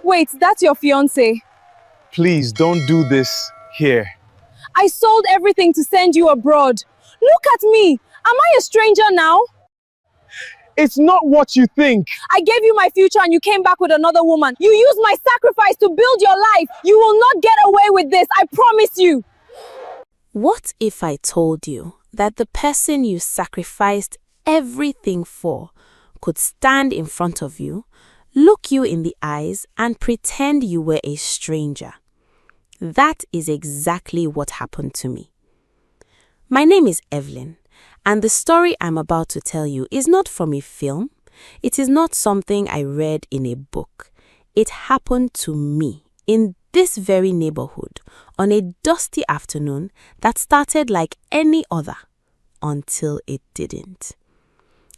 Wait, that's your fiancé. Please don't do this here. I sold everything to send you abroad. Look at me. Am I a stranger now? It's not what you think. I gave you my future and you came back with another woman. You used my sacrifice to build your life. You will not get away with this, I promise you. What if I told you that the person you sacrificed everything for could stand in front of you, look you in the eyes, and pretend you were a stranger? That is exactly what happened to me. My name is Evelyn, and the story I'm about to tell you is not from a film. It is not something I read in a book. It happened to me in this very neighborhood on a dusty afternoon that started like any other until it didn't.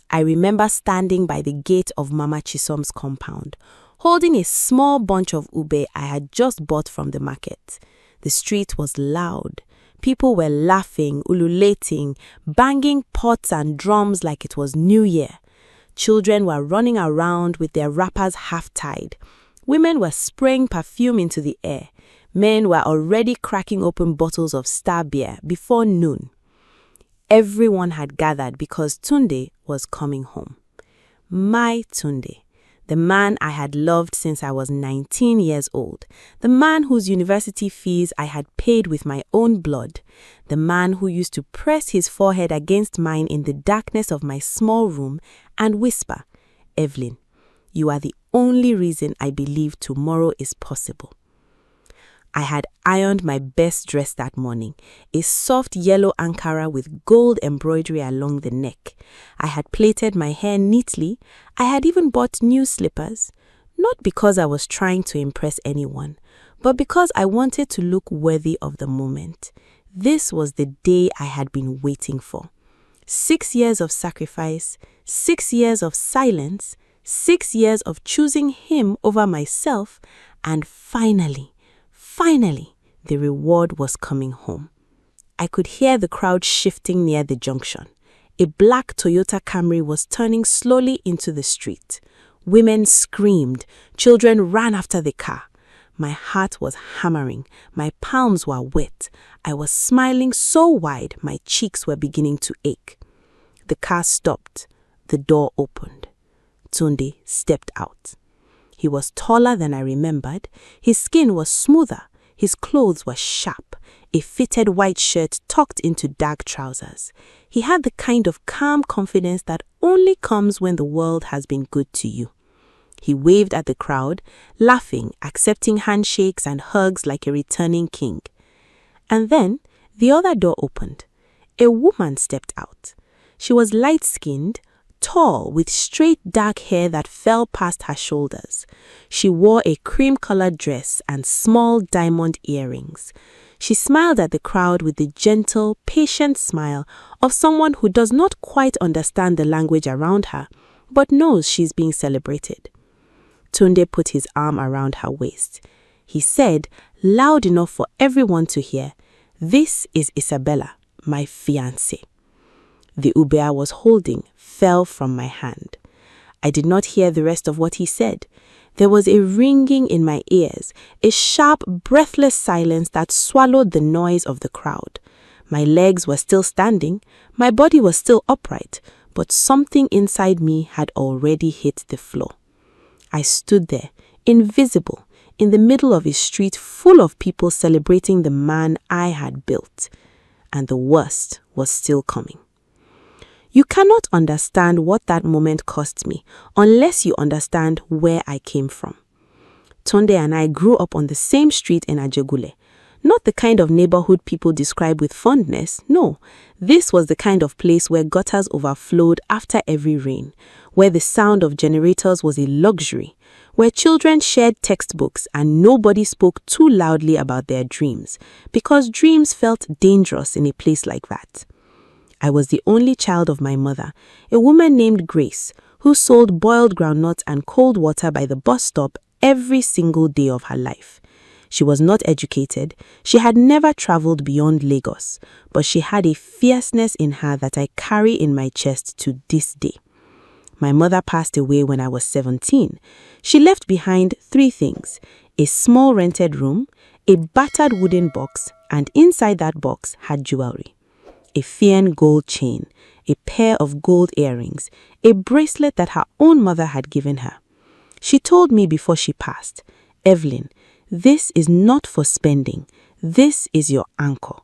I remember standing by the gate of Mama Chisom's compound, holding a small bunch of ube I had just bought from the market. The street was loud. People were laughing, ululating, banging pots and drums like it was New Year. Children were running around with their wrappers half-tied. Women were spraying perfume into the air. Men were already cracking open bottles of star beer before noon. Everyone had gathered because Tunde was coming home. My Tunde, the man I had loved since I was 19 years old, the man whose university fees I had paid with my own blood, the man who used to press his forehead against mine in the darkness of my small room and whisper, "Evelyn, you are the only reason I believe tomorrow is possible." I had ironed my best dress that morning, a soft yellow Ankara with gold embroidery along the neck. I had plaited my hair neatly. I had even bought new slippers, not because I was trying to impress anyone, but because I wanted to look worthy of the moment. This was the day I had been waiting for. 6 years of sacrifice, 6 years of silence, 6 years of choosing him over myself, and finally, the reward was coming home. I could hear the crowd shifting near the junction. A black Toyota Camry was turning slowly into the street. Women screamed. Children ran after the car. My heart was hammering. My palms were wet. I was smiling so wide my cheeks were beginning to ache. The car stopped. The door opened. Tunde stepped out. He was taller than I remembered. His skin was smoother. His clothes were sharp. A fitted white shirt tucked into dark trousers. He had the kind of calm confidence that only comes when the world has been good to you. He waved at the crowd, laughing, accepting handshakes and hugs like a returning king. And then the other door opened. A woman stepped out. She was light-skinned, tall, with straight dark hair that fell past her shoulders. She wore a cream-colored dress and small diamond earrings. She smiled at the crowd with the gentle, patient smile of someone who does not quite understand the language around her, but knows she's being celebrated. Tunde put his arm around her waist. He said, loud enough for everyone to hear, "This is Isabella, my fiancée." The ube I was holding fell from my hand. I did not hear the rest of what he said. There was a ringing in my ears, a sharp, breathless silence that swallowed the noise of the crowd. My legs were still standing, my body was still upright, but something inside me had already hit the floor. I stood there, invisible, in the middle of a street full of people celebrating the man I had built. And the worst was still coming. You cannot understand what that moment cost me unless you understand where I came from. Tunde and I grew up on the same street in Ajegule. Not the kind of neighborhood people describe with fondness, no. This was the kind of place where gutters overflowed after every rain, where the sound of generators was a luxury, where children shared textbooks and nobody spoke too loudly about their dreams, because dreams felt dangerous in a place like that. I was the only child of my mother, a woman named Grace, who sold boiled groundnuts and cold water by the bus stop every single day of her life. She was not educated, she had never traveled beyond Lagos, but she had a fierceness in her that I carry in my chest to this day. My mother passed away when I was 17. She left behind 3 things: a small rented room, a battered wooden box, and inside that box had jewelry. A Fian gold chain, a pair of gold earrings, a bracelet that her own mother had given her. She told me before she passed, "Evelyn, this is not for spending. This is your anchor.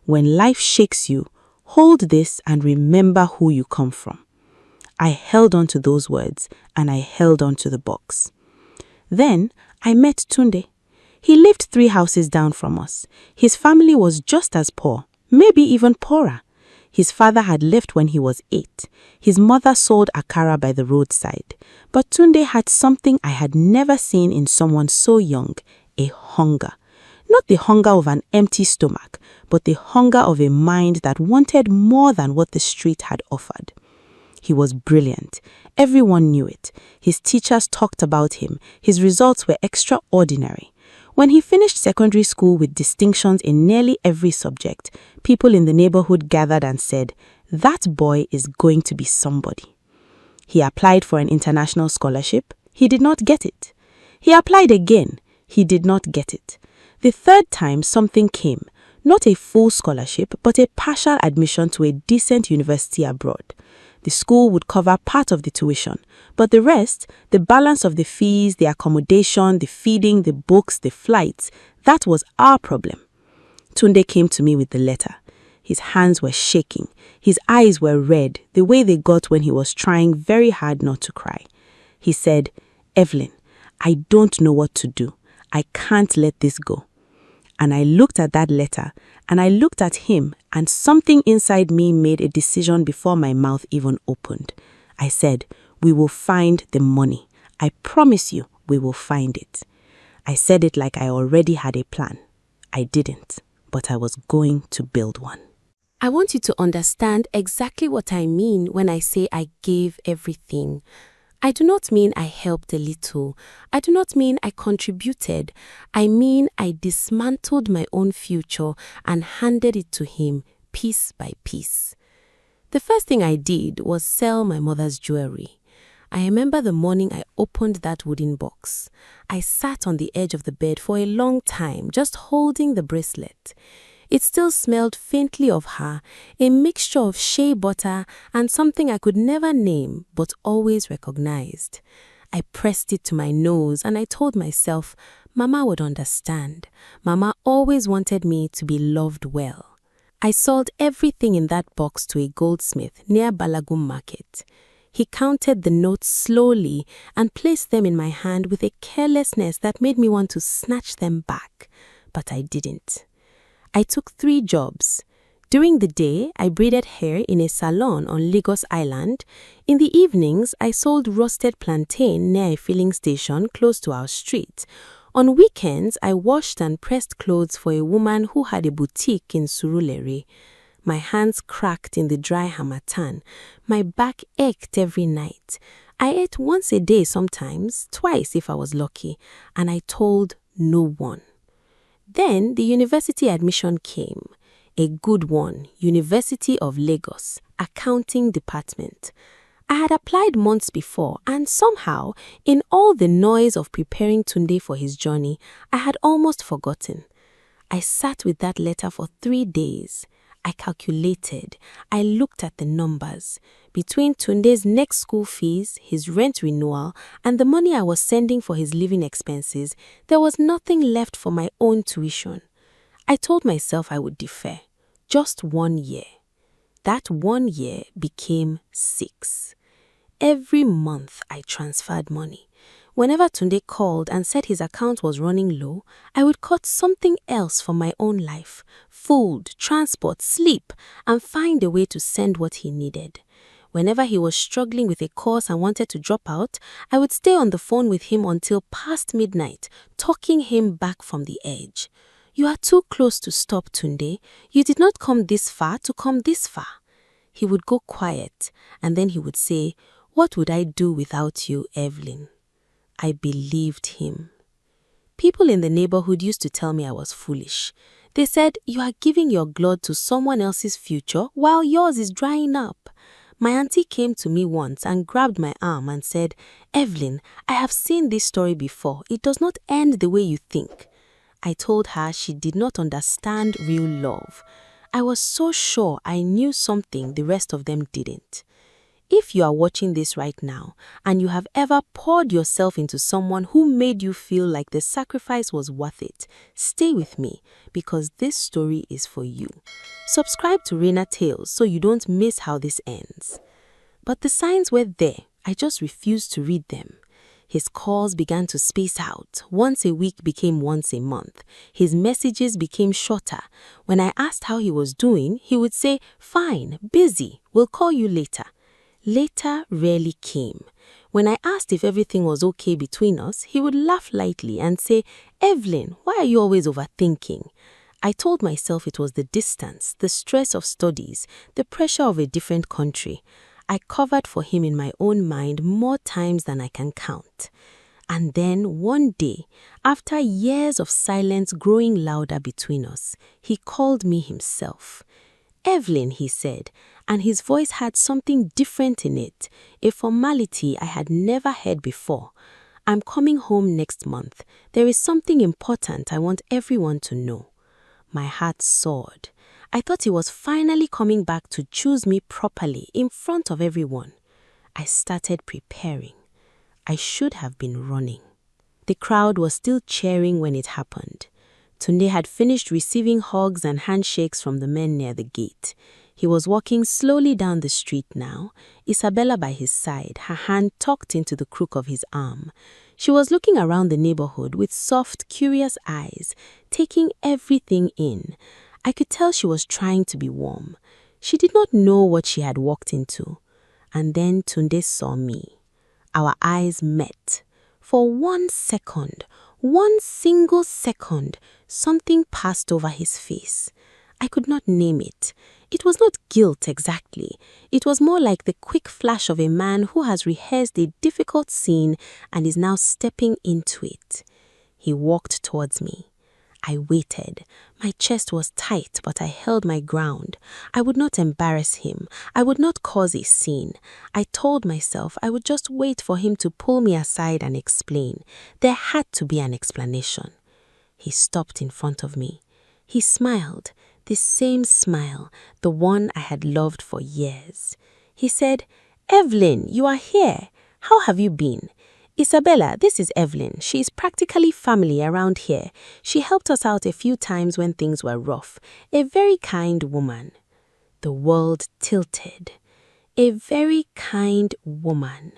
When life shakes you, hold this and remember who you come from." I held on to those words and I held on to the box. Then I met Tunde. He lived 3 houses down from us. His family was just as poor, maybe even poorer. His father had left when he was 8. His mother sold akara by the roadside. But Tunde had something I had never seen in someone so young: a hunger. Not the hunger of an empty stomach, but the hunger of a mind that wanted more than what the street had offered. He was brilliant. Everyone knew it. His teachers talked about him. His results were extraordinary. When he finished secondary school with distinctions in nearly every subject, people in the neighborhood gathered and said, "That boy is going to be somebody." He applied for an international scholarship. He did not get it. He applied again. He did not get it. The 3rd time something came, not a full scholarship, but a partial admission to a decent university abroad. The school would cover part of the tuition, but the rest, the balance of the fees, the accommodation, the feeding, the books, the flights, that was our problem. Tunde came to me with the letter. His hands were shaking. His eyes were red, the way they got when he was trying very hard not to cry. He said, "Evelyn, I don't know what to do. I can't let this go." And I looked at that letter, and I looked at him, and something inside me made a decision before my mouth even opened. I said, "We will find the money. I promise you, we will find it." I said it like I already had a plan. I didn't, but I was going to build one. I want you to understand exactly what I mean when I say I gave everything. I do not mean I helped a little. I do not mean I contributed. I mean I dismantled my own future and handed it to him piece by piece. The first thing I did was sell my mother's jewelry. I remember the morning I opened that wooden box. I sat on the edge of the bed for a long time, just holding the bracelet. It still smelled faintly of her, a mixture of shea butter and something I could never name but always recognized. I pressed it to my nose and I told myself, Mama would understand. Mama always wanted me to be loved well. I sold everything in that box to a goldsmith near Balagum Market. He counted the notes slowly and placed them in my hand with a carelessness that made me want to snatch them back, but I didn't. I took 3 jobs. During the day, I braided hair in a salon on Lagos Island. In the evenings, I sold roasted plantain near a filling station close to our street. On weekends, I washed and pressed clothes for a woman who had a boutique in Surulere. My hands cracked in the dry harmattan. My back ached every night. I ate once a day sometimes, twice if I was lucky, and I told no one. Then the university admission came. A good one, University of Lagos, accounting department. I had applied months before, and somehow, in all the noise of preparing Tunde for his journey, I had almost forgotten. I sat with that letter for 3 days. I calculated. I looked at the numbers. Between Tunde's next school fees, his rent renewal, and the money I was sending for his living expenses, there was nothing left for my own tuition. I told myself I would defer. Just 1 year. That 1 year became 6. Every month I transferred money. Whenever Tunde called and said his account was running low, I would cut something else for my own life, food, transport, sleep, and find a way to send what he needed. Whenever he was struggling with a course and wanted to drop out, I would stay on the phone with him until past midnight, talking him back from the edge. You are too close to stop, Tunde. You did not come this far to come this far. He would go quiet, and then he would say, "What would I do without you, Evelyn?" I believed him. People in the neighborhood used to tell me I was foolish. They said, "You are giving your blood to someone else's future while yours is drying up." My auntie came to me once and grabbed my arm and said, "Evelyn, I have seen this story before. It does not end the way you think." I told her she did not understand real love. I was so sure I knew something the rest of them didn't. If you are watching this right now and you have ever poured yourself into someone who made you feel like the sacrifice was worth it, stay with me because this story is for you. Subscribe to Reina Tales so you don't miss how this ends. But the signs were there, I just refused to read them. His calls began to space out. Once a week became once a month. His messages became shorter. When I asked how he was doing, he would say, "Fine, busy, we'll call you later." Later rarely came. When I asked if everything was okay between us, he would laugh lightly and say, "Evelyn, why are you always overthinking?" I told myself it was the distance, the stress of studies, the pressure of a different country. I covered for him in my own mind more times than I can count. And then one day, after years of silence growing louder between us, he called me himself. "Evelyn," he said, and his voice had something different in it, a formality I had never heard before. "I'm coming home next month. There is something important I want everyone to know." My heart soared. I thought he was finally coming back to choose me properly in front of everyone. I started preparing. I should have been running. The crowd was still cheering when it happened. Tunde had finished receiving hugs and handshakes from the men near the gate. He was walking slowly down the street now, Isabella by his side, her hand tucked into the crook of his arm. She was looking around the neighborhood with soft, curious eyes, taking everything in. I could tell she was trying to be warm. She did not know what she had walked into. And then Tunde saw me. Our eyes met. For 1 second, 1 single second, something passed over his face. I could not name it. It was not guilt exactly. It was more like the quick flash of a man who has rehearsed a difficult scene and is now stepping into it. He walked towards me. I waited. My chest was tight, but I held my ground. I would not embarrass him. I would not cause a scene. I told myself I would just wait for him to pull me aside and explain. There had to be an explanation. He stopped in front of me. He smiled, the same smile, the one I had loved for years. He said, "Evelyn, you are here. How have you been? Isabella, this is Evelyn. She is practically family around here. She helped us out a few times when things were rough. A very kind woman." The world tilted. A very kind woman.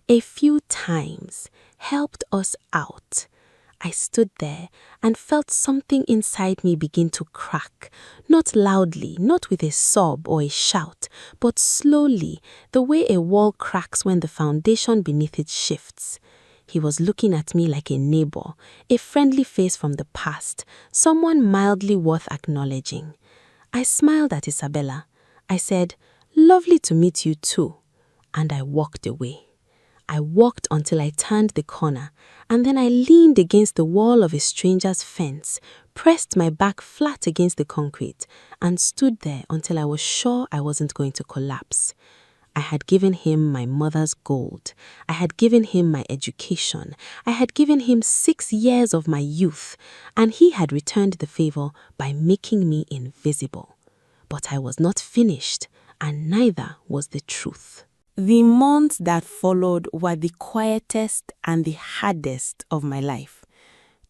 A few times helped us out. I stood there and felt something inside me begin to crack, not loudly, not with a sob or a shout, but slowly, the way a wall cracks when the foundation beneath it shifts. He was looking at me like a neighbor, a friendly face from the past, someone mildly worth acknowledging. I smiled at Isabella. I said, "Lovely to meet you too," and I walked away. I walked until I turned the corner, and then I leaned against the wall of a stranger's fence, pressed my back flat against the concrete, and stood there until I was sure I wasn't going to collapse. I had given him my mother's gold. I had given him my education. I had given him 6 years of my youth, and he had returned the favor by making me invisible. But I was not finished, and neither was the truth. The months that followed were the quietest and the hardest of my life.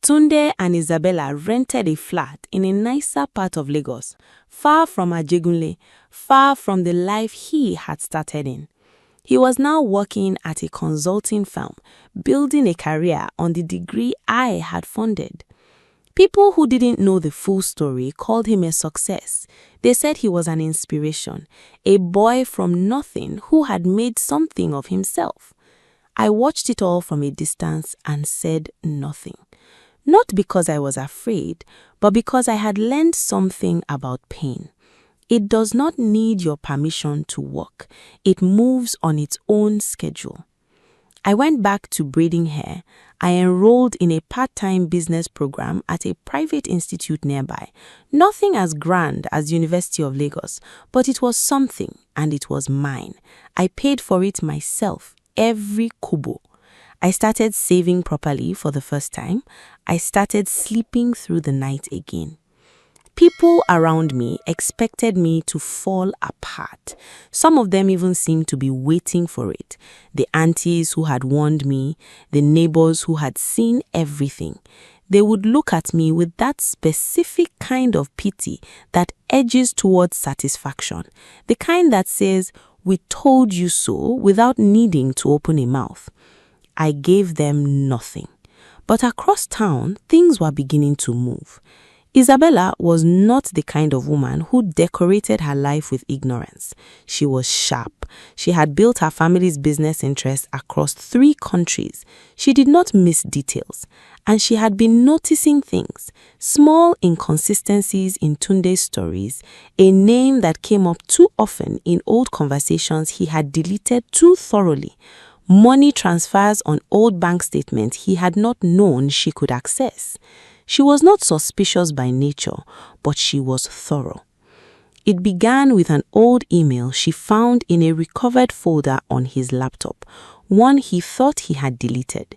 Tunde and Isabella rented a flat in a nicer part of Lagos, far from Ajegunle, far from the life he had started in. He was now working at a consulting firm, building a career on the degree I had funded. People who didn't know the full story called him a success. They said he was an inspiration, a boy from nothing who had made something of himself. I watched it all from a distance and said nothing. Not because I was afraid, but because I had learned something about pain. It does not need your permission to work. It moves on its own schedule. I went back to braiding hair. I enrolled in a part-time business program at a private institute nearby. Nothing as grand as University of Lagos, but it was something, and it was mine. I paid for it myself, every kobo. I started saving properly for the first time. I started sleeping through the night again. People around me expected me to fall apart. Some of them even seemed to be waiting for it. The aunties who had warned me, the neighbors who had seen everything. They would look at me with that specific kind of pity that edges towards satisfaction. The kind that says, "We told you so," without needing to open a mouth. I gave them nothing. But across town, things were beginning to move. Isabella was not the kind of woman who decorated her life with ignorance. She was sharp. She had built her family's business interests across 3 countries. She did not miss details. And she had been noticing things, small inconsistencies in Tunde's stories, a name that came up too often in old conversations he had deleted too thoroughly, money transfers on old bank statements he had not known she could access. She was not suspicious by nature, but she was thorough. It began with an old email she found in a recovered folder on his laptop, one he thought he had deleted.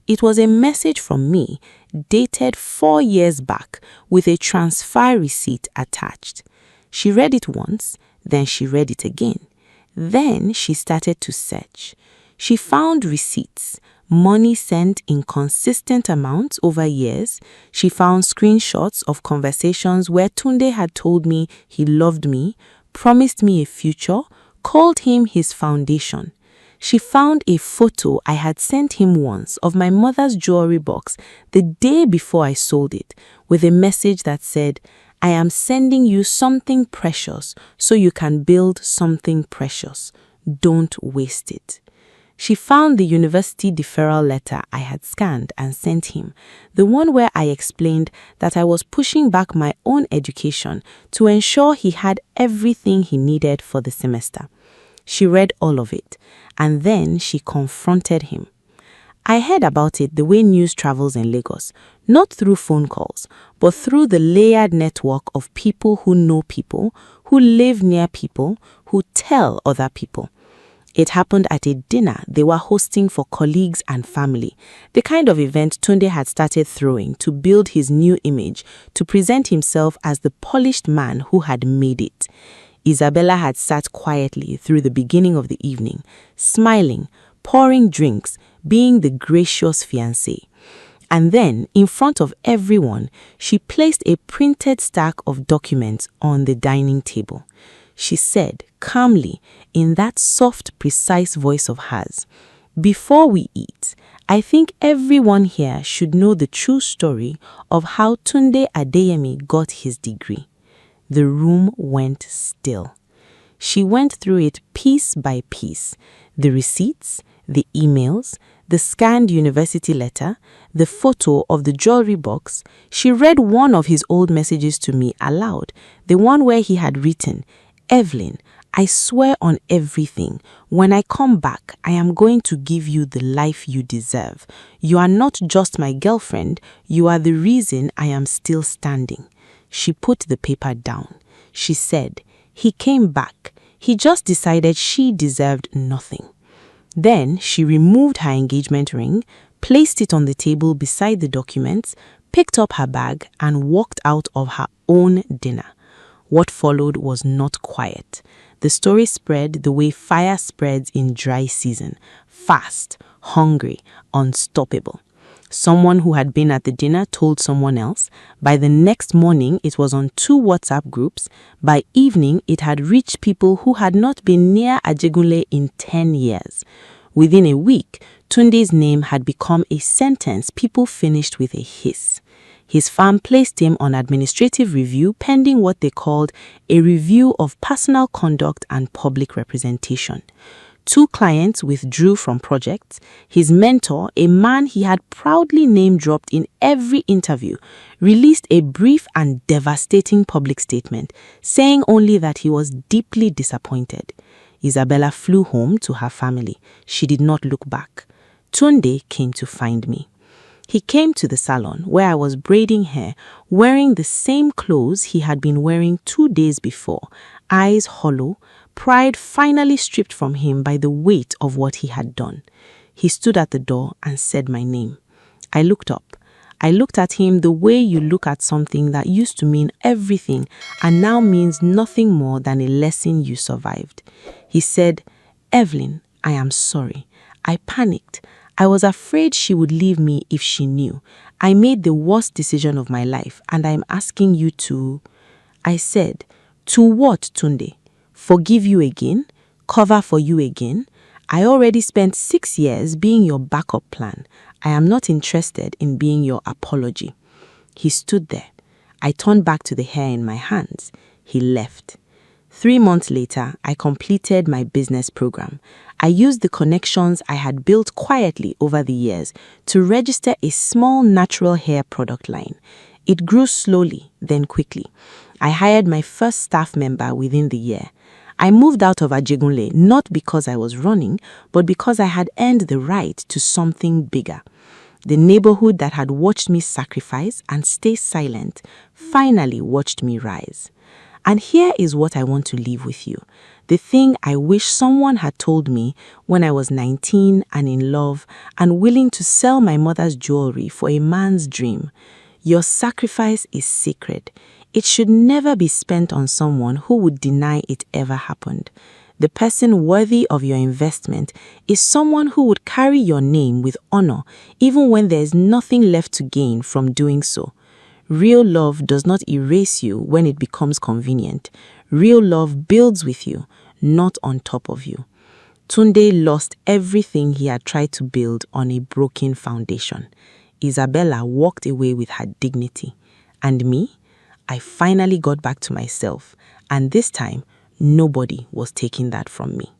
It was a message from me, dated 4 years back, with a transfer receipt attached. She read it once, then she read it again. Then she started to search. She found receipts, money sent in consistent amounts over years. She found screenshots of conversations where Tunde had told me he loved me, promised me a future, called him his foundation. She found a photo I had sent him once of my mother's jewelry box the day before I sold it, with a message that said, "I am sending you something precious so you can build something precious. Don't waste it." She found the university deferral letter I had scanned and sent him, the one where I explained that I was pushing back my own education to ensure he had everything he needed for the semester. She read all of it, and then she confronted him. I heard about it the way news travels in Lagos, not through phone calls, but through the layered network of people who know people, who live near people, who tell other people. It happened at a dinner they were hosting for colleagues and family, the kind of event Tunde had started throwing to build his new image, to present himself as the polished man who had made it. Isabella had sat quietly through the beginning of the evening, smiling, pouring drinks, being the gracious fiancée. And then, in front of everyone, she placed a printed stack of documents on the dining table. She said, calmly, in that soft, precise voice of hers, "Before we eat, I think everyone here should know the true story of how Tunde Adeyemi got his degree." The room went still. She went through it piece by piece, the receipts, the emails, the scanned university letter, the photo of the jewelry box. She read one of his old messages to me aloud, the one where he had written, "Evelyn, I swear on everything, when I come back, I am going to give you the life you deserve. You are not just my girlfriend, you are the reason I am still standing." She put the paper down. She said, "He came back. He just decided she deserved nothing." Then she removed her engagement ring, placed it on the table beside the documents, picked up her bag, and walked out of her own dinner. What followed was not quiet. The story spread the way fire spreads in dry season, fast, hungry, unstoppable. Someone who had been at the dinner told someone else. By the next morning, it was on 2 WhatsApp groups. By evening, it had reached people who had not been near Ajegunle in 10 years. Within a week, Tunde's name had become a sentence people finished with a hiss. His firm placed him on administrative review pending what they called a review of personal conduct and public representation. 2 clients withdrew from projects. His mentor, a man he had proudly name-dropped in every interview, released a brief and devastating public statement, saying only that he was deeply disappointed. Isabella flew home to her family. She did not look back. Tunde came to find me. He came to the salon where I was braiding hair, wearing the same clothes he had been wearing 2 days before, eyes hollow, pride finally stripped from him by the weight of what he had done. He stood at the door and said my name. I looked up. I looked at him the way you look at something that used to mean everything and now means nothing more than a lesson you survived. He said, "Evelyn, I am sorry. I panicked. I was afraid she would leave me if she knew. I made the worst decision of my life and I am asking you to..." I said, "To what, Tunde? Forgive you again? Cover for you again? I already spent 6 years being your backup plan. I am not interested in being your apology." He stood there. I turned back to the hair in my hands. He left. 3 months later, I completed my business program. I used the connections I had built quietly over the years to register a small natural hair product line. It grew slowly, then quickly. I hired my first staff member within the year. I moved out of Ajegunle not because I was running, but because I had earned the right to something bigger. The neighborhood that had watched me sacrifice and stay silent finally watched me rise. And here is what I want to leave with you. The thing I wish someone had told me when I was 19 and in love and willing to sell my mother's jewelry for a man's dream. Your sacrifice is sacred. It should never be spent on someone who would deny it ever happened. The person worthy of your investment is someone who would carry your name with honor even when there is nothing left to gain from doing so. Real love does not erase you when it becomes convenient. Real love builds with you, not on top of you. Tunde lost everything he had tried to build on a broken foundation. Isabella walked away with her dignity. And me? I finally got back to myself. And this time, nobody was taking that from me.